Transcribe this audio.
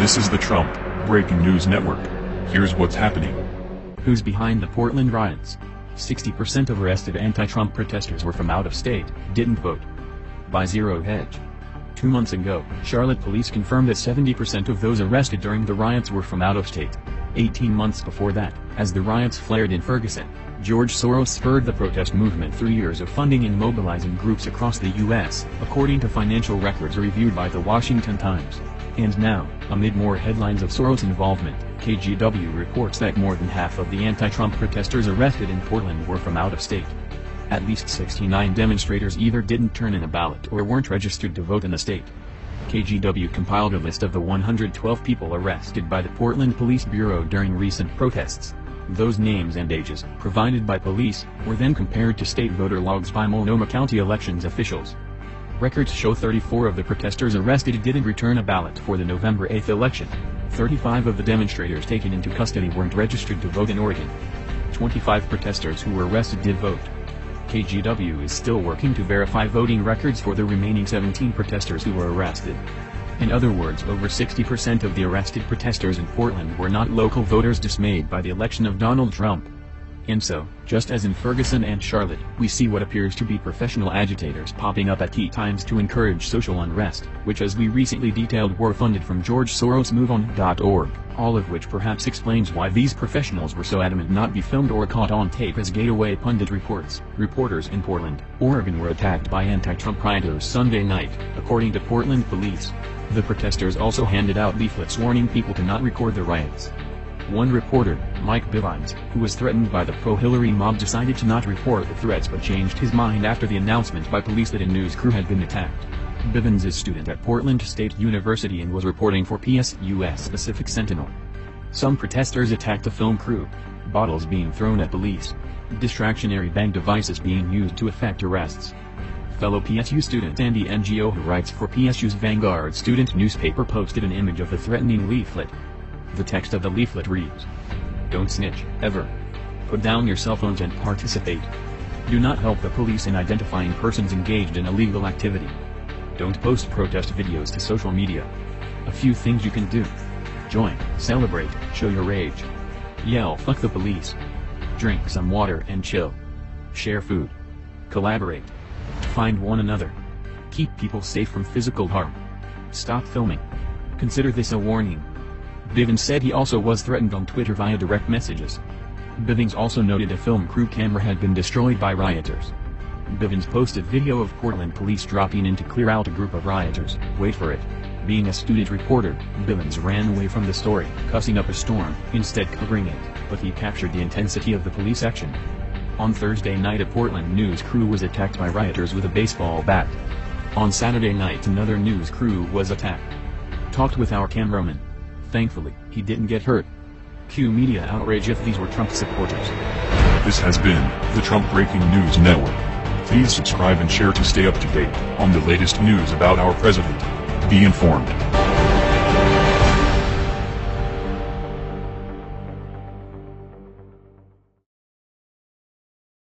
This is the Trump Breaking News Network. Here's what's happening. Who's behind the Portland riots? 60% of arrested anti-Trump protesters were from out of state, didn't vote. By Zero Hedge. 2 months ago, Charlotte police confirmed that 70% of those arrested during the riots were from out of state. 18 months before that, as the riots flared in Ferguson, George Soros spurred the protest movement through years of funding and mobilizing groups across the U.S., according to financial records reviewed by the Washington Times. And now, amid more headlines of Soros involvement, KGW reports that more than half of the anti-Trump protesters arrested in Portland were from out of state. At least 69 demonstrators either didn't turn in a ballot or weren't registered to vote in the state. KGW compiled a list of the 112 people arrested by the Portland Police Bureau during recent protests. Those names and ages, provided by police, were then compared to state voter logs by Multnomah County elections officials. Records show 34 of the protesters arrested didn't return a ballot for the November 8 election. 35 of the demonstrators taken into custody weren't registered to vote in Oregon. 25 protesters who were arrested did vote. KGW is still working to verify voting records for the remaining 17 protesters who were arrested. In other words, over 60% of the arrested protesters in Portland were not local voters dismayed by the election of Donald Trump. And so, just as in Ferguson and Charlotte, we see what appears to be professional agitators popping up at key times to encourage social unrest, which as we recently detailed were funded from George Soros' MoveOn.org, all of which perhaps explains why these professionals were so adamant not be filmed or caught on tape as Gateway Pundit reports. Reporters in Portland, Oregon were attacked by anti-Trump rioters Sunday night, according to Portland police. The protesters also handed out leaflets warning people to not record the riots. One reporter, Mike Bivens, who was threatened by the pro-Hillary mob, decided to not report the threats but changed his mind after the announcement by police that a news crew had been attacked. Bivens is a student at Portland State University and was reporting for PSU's Pacific Sentinel. Some protesters attacked the film crew, bottles being thrown at police, distractionary bang devices being used to effect arrests. Fellow PSU student Andy Ngo, who writes for PSU's Vanguard student newspaper, posted an image of the threatening leaflet. The text of the leaflet reads, "Don't snitch, ever. Put down your cell phones and participate. Do not help the police in identifying persons engaged in illegal activity. Don't post protest videos to social media. A few things you can do. Join, celebrate, show your rage. Yell fuck the police. Drink some water and chill. Share food. Collaborate. Find one another. Keep people safe from physical harm. Stop filming. Consider this a warning." Bivens said he also was threatened on Twitter via direct messages. Bivens also noted a film crew camera had been destroyed by rioters. Bivens posted video of Portland police dropping in to clear out a group of rioters. Wait for it. Being a student reporter, Bivens ran away from the story, cussing up a storm, instead covering it, but he captured the intensity of the police action. On Thursday night, a Portland news crew was attacked by rioters with a baseball bat. On Saturday night, another news crew was attacked. Talked with our cameraman. Thankfully, he didn't get hurt. Cue media outrage if these were Trump supporters. This has been the Trump Breaking News Network. Please subscribe and share to stay up to date on the latest news about our president. Be informed.